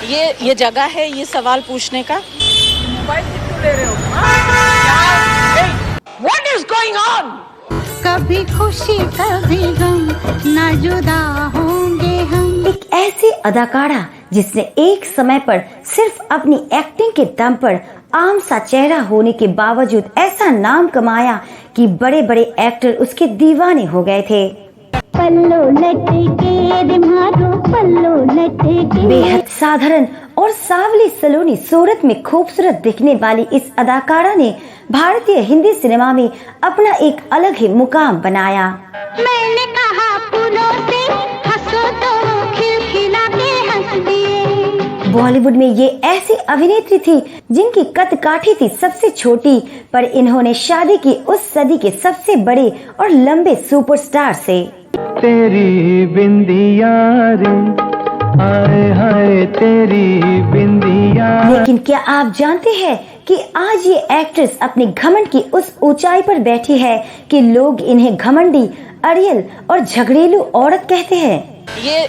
ये जगह है ये सवाल पूछने का। मोबाइल क्यों ले रहे हो? What is going on? कभी खुशी कभी गम, ना जुदा होंगे हम। एक ऐसी अदाकारा जिसने एक समय पर सिर्फ अपनी एक्टिंग के दम पर आम सा चेहरा होने के बावजूद ऐसा नाम कमाया कि बड़े बड़े एक्टर उसके दीवाने हो गए थे। पल्लो लटके रे मारो पल्लो लटके। बेहद साधारण और सावली सलोनी सूरत में खूबसूरत दिखने वाली इस अदाकारा ने भारतीय हिंदी सिनेमा में अपना एक अलग ही मुकाम बनाया। मैंने कहा फूलों से हंसो तो खिलखिला के हंस दिए। बॉलीवुड में ये ऐसी अभिनेत्री थी जिनकी कद काठी थी सबसे छोटी, पर इन्होंने शादी की उस सदी के सबसे बड़े और लंबे सुपरस्टार से। तेरी बिंदिया रे हाय हाय तेरी बिंदिया। लेकिन क्या आप जानते हैं कि आज ये एक्ट्रेस अपने घमंड की उस ऊंचाई पर बैठी है कि लोग इन्हें घमंडी, अड़ियल और झगड़ेलू औरत कहते हैं।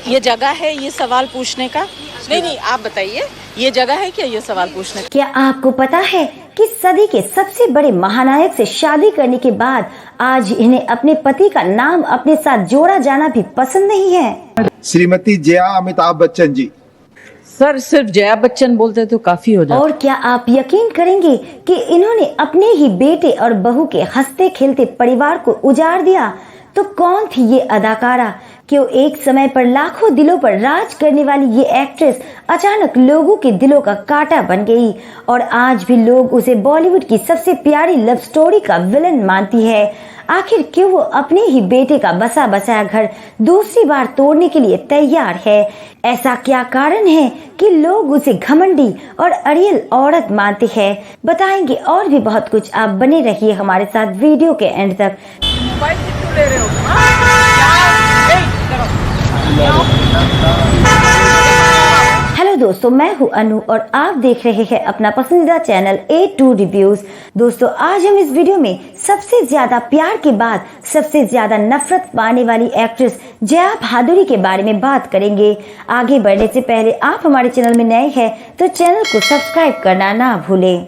ये जगह है ये सवाल पूछने का। नहीं आप बताइए, ये जगह है क्या ये सवाल पूछने का? क्या आपको पता है कि सदी के सबसे बड़े महानायक से शादी करने के बाद आज इन्हें अपने पति का नाम अपने साथ जोड़ा जाना भी पसंद नहीं है। श्रीमती जया अमिताभ बच्चन जी। सर सिर्फ जया बच्चन बोलते तो काफी हो जाता। और क्या आप यकीन करेंगे कि इन्होंने अपने ही बेटे और बहू के हंसते खेलते परिवार को उजाड़ दिया। तो कौन थी ये अदाकारा? क्यों एक समय पर लाखों दिलों पर राज करने वाली ये एक्ट्रेस अचानक लोगों के दिलों का कांटा बन गई और आज भी लोग उसे बॉलीवुड की सबसे प्यारी लव स्टोरी का विलन मानती है। आखिर क्यों वो अपने ही बेटे का बसा बसाया घर दूसरी बार तोड़ने के लिए तैयार है? ऐसा क्या कारण है कि लोग उसे घमंडी और अड़ियल औरत मानते हैं? बताएंगे और भी बहुत कुछ। आप बने रहिए हमारे साथ वीडियो के एंड तक। मोबाइल क्यों ले रहे हो? हेलो दोस्तों, मैं हूं अनु और आप देख रहे हैं अपना पसंदीदा चैनल A2 रिव्यूज। दोस्तों आज हम इस वीडियो में सबसे ज्यादा प्यार के बाद सबसे ज्यादा नफरत पाने वाली एक्ट्रेस जया भादुरी के बारे में बात करेंगे। आगे बढ़ने से पहले आप हमारे चैनल में नए हैं तो चैनल को सब्सक्राइब करना ना भूलें।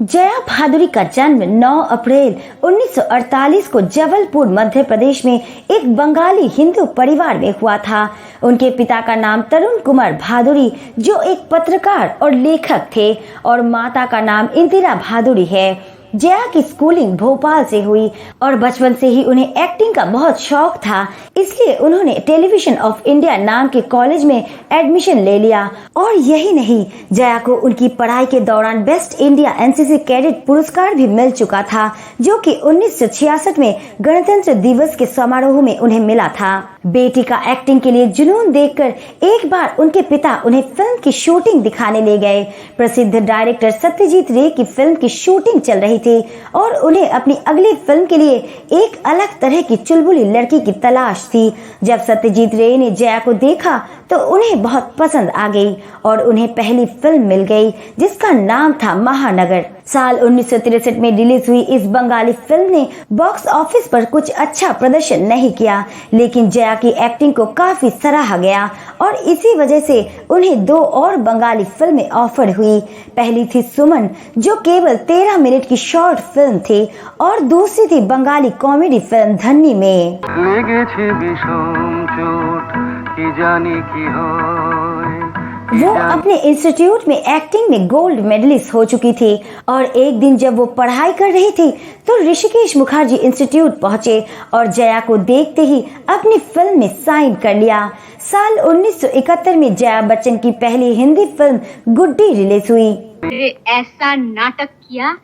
जया भादुरी का जन्म 9 अप्रैल 1948 को जबलपुर मध्य प्रदेश में एक बंगाली हिंदू परिवार में हुआ था। उनके पिता का नाम तरुण कुमार भादुरी जो एक पत्रकार और लेखक थे और माता का नाम इंदिरा भादुरी है। जया की स्कूलिंग भोपाल से हुई और बचपन से ही उन्हें एक्टिंग का बहुत शौक था, इसलिए उन्होंने टेलीविजन ऑफ इंडिया नाम के कॉलेज में एडमिशन ले लिया। और यही नहीं, जया को उनकी पढ़ाई के दौरान बेस्ट इंडिया एनसीसी कैडेट पुरस्कार भी मिल चुका था जो कि 1966 में गणतंत्र दिवस के समारोह में उन्हें मिला था। बेटी का एक्टिंग के लिए जुनून देखकर एक बार उनके पिता उन्हें फिल्म की शूटिंग दिखाने ले गए। प्रसिद्ध डायरेक्टर सत्यजीत रे की फिल्म की शूटिंग चल रही थी और उन्हें अपनी अगली फिल्म के लिए एक अलग तरह की चुलबुली लड़की की तलाश थी। जब सत्यजीत रे ने जया को देखा तो उन्हें बहुत पसंद आ गई और उन्हें पहली फिल्म मिल गई जिसका नाम था महानगर। साल 1963 में रिलीज हुई इस बंगाली फिल्म ने बॉक्स ऑफिस पर कुछ अच्छा प्रदर्शन नहीं किया, लेकिन जया की एक्टिंग को काफी सराहा गया और इसी वजह से उन्हें 2 और बंगाली फिल्में ऑफर हुई। पहली थी सुमन जो केवल 13 मिनट की शॉर्ट फिल्म थी और दूसरी थी बंगाली कॉमेडी फिल्म धन्नी में। वो अपने इंस्टीट्यूट में एक्टिंग में गोल्ड मेडलिस्ट हो चुकी थी और एक दिन जब वो पढ़ाई कर रही थी तो ऋषिकेश मुखर्जी इंस्टीट्यूट पहुंचे और जया को देखते ही अपनी फिल्म में साइन कर लिया। साल 1971 में जया बच्चन की पहली हिंदी फिल्म गुड्डी रिलीज हुई। ऐसा नाटक किया,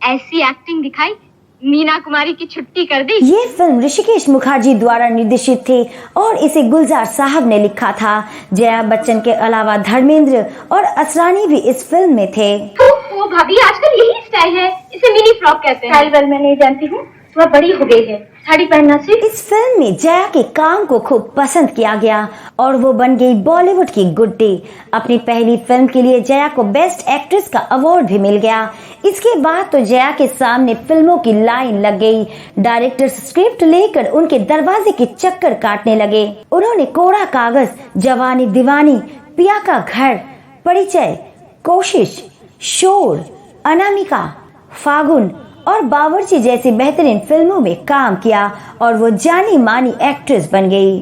ऐसी एक्टिंग दिखाई, मीना कुमारी की छुट्टी कर दी। ये फिल्म ऋषिकेश मुखर्जी द्वारा निर्देशित थी और इसे गुलजार साहब ने लिखा था। जया बच्चन के अलावा धर्मेंद्र और असरानी भी इस फिल्म में थे। वो भाभी आजकल यही स्टाइल है, इसे मिनी फ्रॉक कहते हैं। स्टाइल वेल मैं नहीं जानती हूँ, वह बड़ी हो गई है, साड़ी पहनना सीख। इस फिल्म में जया के काम को खूब पसंद किया गया और वो बन गई बॉलीवुड की गुड्डी। अपनी पहली फिल्म के लिए जया को बेस्ट एक्ट्रेस का अवार्ड भी मिल गया। इसके बाद तो जया के सामने फिल्मों की लाइन लग गई। डायरेक्टर्स स्क्रिप्ट लेकर उनके दरवाजे के चक्कर काटने लगे। उन्होंने कोरा कागज, जवानी दीवानी, पिया का घर, परिचय, कोशिश, शोर, अनामिका, फागुन और बावर्ची जैसी बेहतरीन फिल्मों में काम किया और वो जानी मानी एक्ट्रेस बन गई।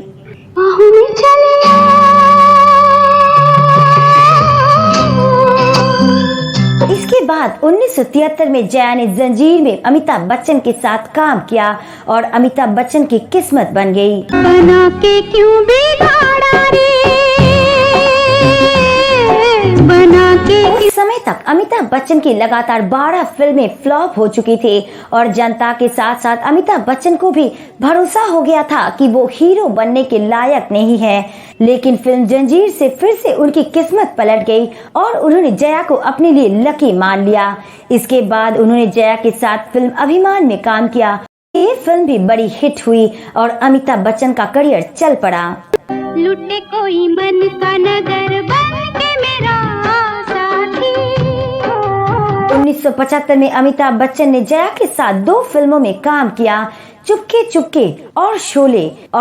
बाहों में चले इसके बाद 1973 में जया ने जंजीर में अमिताभ बच्चन के साथ काम किया और अमिताभ बच्चन की किस्मत बन गई। बना के क्यों बिगाड़ा रे, बना के उस समय तक अमिताभ बच्चन की लगातार 12 फिल्में फ्लॉप हो चुकी थी और जनता के साथ साथ अमिताभ बच्चन को भी भरोसा हो गया था कि वो हीरो बनने के लायक नहीं है। लेकिन फिल्म जंजीर से फिर से उनकी किस्मत पलट गई और उन्होंने जया को अपने लिए लकी मान लिया। इसके बाद उन्होंने जया के साथ फिल्म अभिमान में काम किया। ये फिल्म भी बड़ी हिट हुई और अमिताभ बच्चन का करियर चल पड़ा। लुटे कोई मन का नगर बन के मेरा साथी। 1975 में अमिताभ बच्चन ने जया के साथ 2 फिल्मों में काम किया, चुपके चुपके और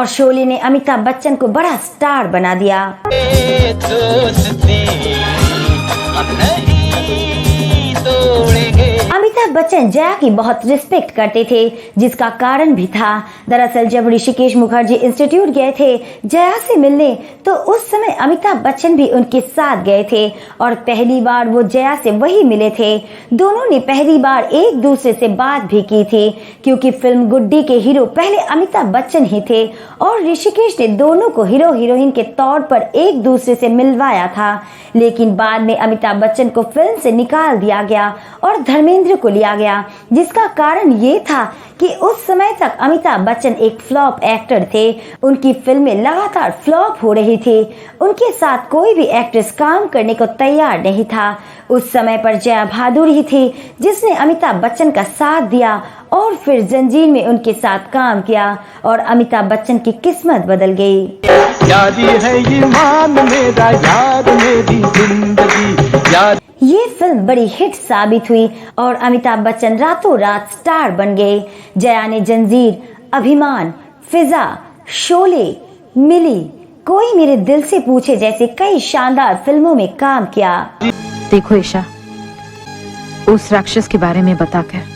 शोले ने अमिताभ बच्चन को बड़ा स्टार बना दिया। अमिताभ बच्चन जया की बहुत रिस्पेक्ट करते थे, जिसका कारण भी था। दरअसल जब ऋषिकेश मुखर्जी इंस्टीट्यूट गए थे जया से मिलने तो उस समय अमिताभ बच्चन भी उनके साथ गए थे और पहली बार वो जया से वही मिले थे। दोनों ने पहली बार एक दूसरे से बात भी की थी क्योंकि फिल्म गुड्डी के हीरो पहले अमिताभ बच्चन ही थे और ऋषिकेश ने दोनों को हीरो हीरोइन के तौर पर एक दूसरे से मिलवाया था। लेकिन बाद में अमिताभ बच्चन को फिल्म से निकाल दिया गया और धर्मेंद्र को लिया गया, जिसका कारण ये था कि उस समय तक अमिताभ बच्चन एक फ्लॉप एक्टर थे। उनकी फिल्में लगातार फ्लॉप हो रही थी। उनके साथ कोई भी एक्ट्रेस काम करने को तैयार नहीं था। उस समय पर जया बहादुर ही थी जिसने अमिताभ बच्चन का साथ दिया और फिर जंजीर में उनके साथ काम किया और अमिताभ बच्चन की किस्मत बदल गई। यारी है ईमान मेरा, यार मेरी जिंदगी यार। ये फिल्म बड़ी हिट साबित हुई और अमिताभ बच्चन रातों रात स्टार बन गए। जया ने जंजीर, अभिमान, फिजा, शोले, मिली, कोई मेरे दिल से पूछे जैसे कई शानदार फिल्मों में काम किया। देखो ईशा, उस राक्षस के बारे में बताकर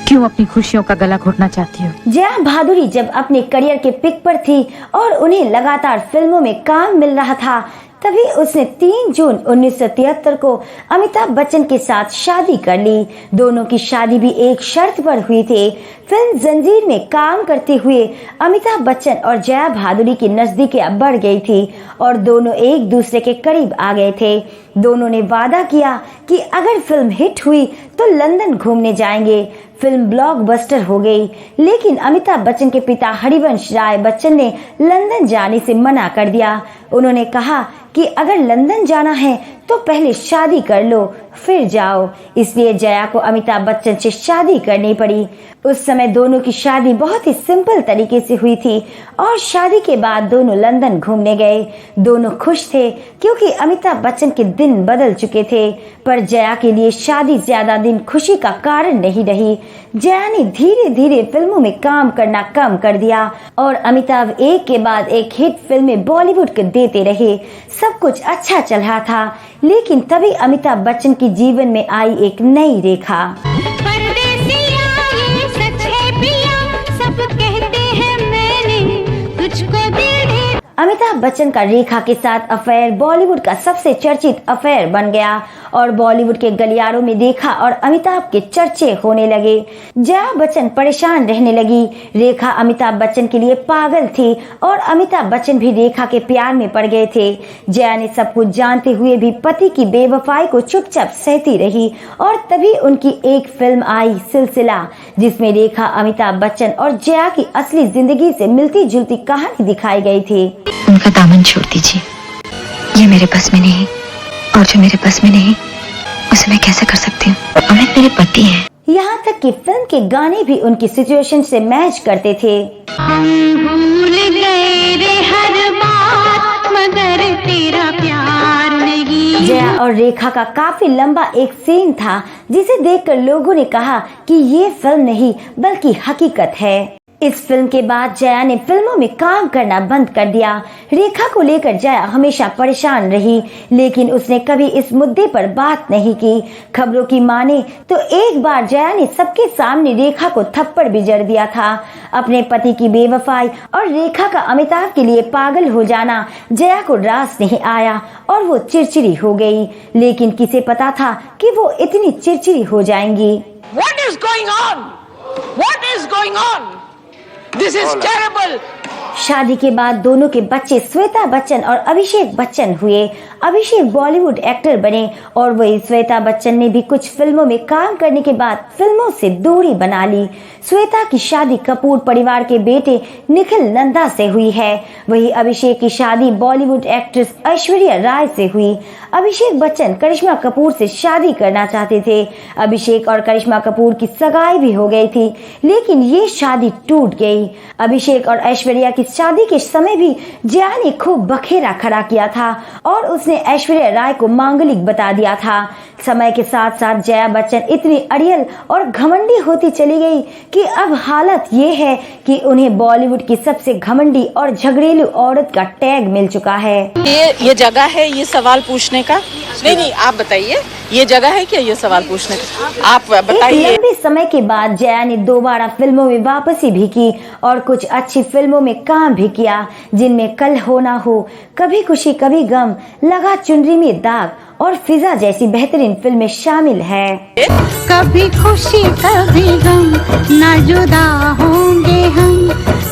क्यों अपनी खुशियों का गला घोटना चाहती हो? जया बहादुरी जब अपने करियर के पिक पर थी और उन्हें लगातार फिल्मों में काम मिल रहा था, तभी उसने 3 जून 1973 को अमिताभ बच्चन के साथ शादी कर ली। दोनों की शादी भी एक शर्त पर हुई थी। फिल्म जंजीर में काम करते हुए अमिताभ बच्चन और जया बहादुरी की नजदीकियां बढ़ गई थी और दोनों एक दूसरे के करीब आ गए थे। दोनों ने वादा किया कि अगर फिल्म हिट हुई तो लंदन घूमने जाएंगे। फिल्म ब्लॉकबस्टर हो गई, लेकिन अमिताभ बच्चन के पिता हरिवंश राय बच्चन ने लंदन जाने से मना कर दिया। उन्होंने कहा कि अगर लंदन जाना है तो पहले शादी कर लो फिर जाओ। इसलिए जया को अमिताभ बच्चन से शादी करनी पड़ी। उस समय दोनों की शादी बहुत ही सिंपल तरीके से हुई थी और शादी के बाद दोनों लंदन घूमने गए। दोनों खुश थे क्योंकि अमिताभ बच्चन के दिन बदल चुके थे, पर जया के लिए शादी ज्यादा दिन खुशी का कारण नहीं रही। जया ने धीरे धीरे फिल्मों में काम करना कम कर दिया और अमिताभ एक के बाद एक हिट फिल्में बॉलीवुड के देते रहे। सब कुछ अच्छा चल रहा था, लेकिन तभी अमिताभ बच्चन की जीवन में आई एक नई रेखा। परदेसिया ये सच है पिया, सब कहते हैं मैंने तुझको दिल दे। अमिताभ बच्चन का रेखा के साथ अफेयर बॉलीवुड का सबसे चर्चित अफेयर बन गया और बॉलीवुड के गलियारों में रेखा और अमिताभ के चर्चे होने लगे। जया बच्चन परेशान रहने लगी। रेखा अमिताभ बच्चन के लिए पागल थी और अमिताभ बच्चन भी रेखा के प्यार में पड़ गए थे। जया ने सब कुछ जानते हुए भी पति की बेवफाई को चुपचाप सहती रही और तभी उनकी एक फिल्म आई सिलसिला, जिसमें रेखा, अमिताभ बच्चन और जया की असली जिंदगी से मिलती जुलती कहानी दिखाई गई थी। उनका दामन छोड़ दीजिए, ये मेरे बस में नहीं और जो मेरे बस में नहीं उसे मैं कैसे कर सकती हूँ? अमित मेरे पति हैं। यहाँ तक कि फिल्म के गाने भी उनकी सिचुएशन से मैच करते थे। हम भूल गए रे हर बात मगर तेरा प्यार नहीं। जया और रेखा का काफी लंबा एक सीन था जिसे देखकर लोगों ने कहा कि ये फिल्म नहीं बल्कि हकीकत है। इस फिल्म के बाद जया ने फिल्मों में काम करना बंद कर दिया। रेखा को लेकर जया हमेशा परेशान रही, लेकिन उसने कभी इस मुद्दे पर बात नहीं की। खबरों की माने तो एक बार जया ने सबके सामने रेखा को थप्पड़ भी जड़ दिया था। अपने पति की बेवफाई और रेखा का अमिताभ के लिए पागल हो जाना जया को रास नहीं आया और वो चिड़चिड़ी हो गई, लेकिन किसे पता था कि वो इतनी चिड़चिड़ी हो जाएंगी। What is going on? What is going on? This is terrible. शादी के बाद दोनों के बच्चे श्वेता बच्चन और अभिषेक बच्चन हुए। अभिषेक बॉलीवुड एक्टर बने और वही श्वेता बच्चन ने भी कुछ फिल्मों में काम करने के बाद फिल्मों से दूरी बना ली। श्वेता की शादी कपूर परिवार के बेटे निखिल नंदा से हुई है। वही अभिषेक की शादी बॉलीवुड एक्ट्रेस ऐश्वर्या राय से हुई। अभिषेक बच्चन करिश्मा कपूर से शादी करना चाहते थे। अभिषेक और करिश्मा कपूर की सगाई भी हो गई थी, लेकिन ये शादी टूट गई। अभिषेक और ऐश्वर्या की शादी के समय भी जया ने खूब बखेरा खड़ा किया था और उसने ऐश्वर्या राय को मांगलिक बता दिया था। समय के साथ साथ जया बच्चन इतनी अड़ियल और घमंडी होती चली गई कि अब हालत ये है कि उन्हें बॉलीवुड की सबसे घमंडी और झगड़ेलू औरत का टैग मिल चुका है। ये जगह है ये सवाल पूछने का? नहीं, आप बताइए, ये जगह है क्या ये सवाल पूछने का? आप बताइए। लंबे समय के बाद जया ने दोबारा फिल्मों में वापसी भी की और कुछ अच्छी फिल्मों में काम भी किया, जिनमें कल हो ना हो, कभी खुशी कभी गम, लगा चुनरी में दाग और फिजा जैसी बेहतरीन फिल्में शामिल है। कभी खुशी कभी गम ना जुदा होंगे हम,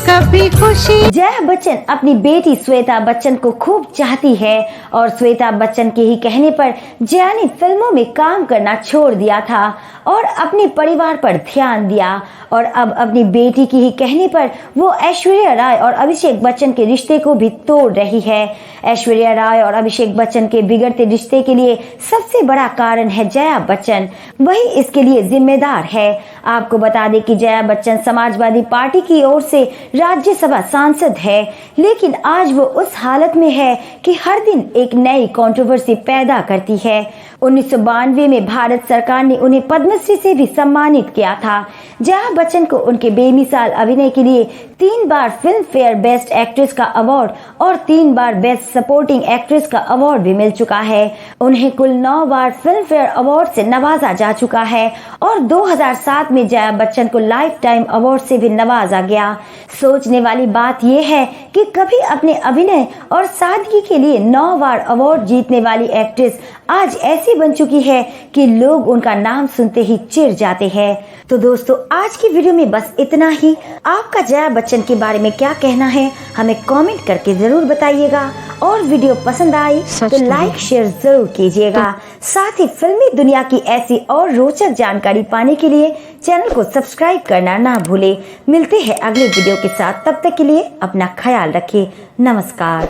कभी खुशी। जया बच्चन अपनी बेटी श्वेता बच्चन को खूब चाहती है और श्वेता बच्चन के ही कहने पर जया ने फिल्मों में काम करना छोड़ दिया था और अपने परिवार पर ध्यान दिया और अब अपनी बेटी की ही कहने पर वो ऐश्वर्या राय और अभिषेक बच्चन के रिश्ते को भी तोड़ रही है। ऐश्वर्या राय और अभिषेक बच्चन के बिगड़ते रिश्ते के लिए सबसे बड़ा कारण है जया बच्चन, वही इसके लिए जिम्मेदार है। आपको बता दें कि जया बच्चन समाजवादी पार्टी की ओर से राज्यसभा सांसद है, लेकिन आज वो उस हालत में है कि हर दिन एक नई कंट्रोवर्सी पैदा करती है। 1992 में भारत सरकार ने उन्हें पद्मश्री से भी सम्मानित किया था। जया बच्चन को उनके बेमिसाल अभिनय के लिए 3 बार फिल्म फेयर बेस्ट एक्ट्रेस का अवार्ड और 3 बार बेस्ट सपोर्टिंग एक्ट्रेस का अवार्ड भी मिल चुका है। उन्हें कुल 9 बार फिल्म फेयर अवार्ड से नवाजा जा चुका है और 2007 में जया बच्चन को लाइफ टाइम अवार्ड से भी नवाजा गया। सोचने वाली बात यह है कि कभी अपने अभिनय और सादगी के लिए 9 बार अवार्ड जीतने वाली एक्ट्रेस आज ऐसी बन चुकी है कि लोग उनका नाम सुनते ही चिढ़ जाते हैं। तो दोस्तों, आज की वीडियो में बस इतना ही। आपका जया बच्चन के बारे में क्या कहना है हमें कमेंट करके जरूर बताइएगा और वीडियो पसंद आई तो लाइक शेयर जरूर कीजिएगा। साथ ही फिल्मी दुनिया की ऐसी और रोचक जानकारी पाने के लिए चैनल को सब्सक्राइब करना ना भूले। मिलते हैं अगले वीडियो के साथ, तब तक के लिए अपना ख्याल रखिए। नमस्कार।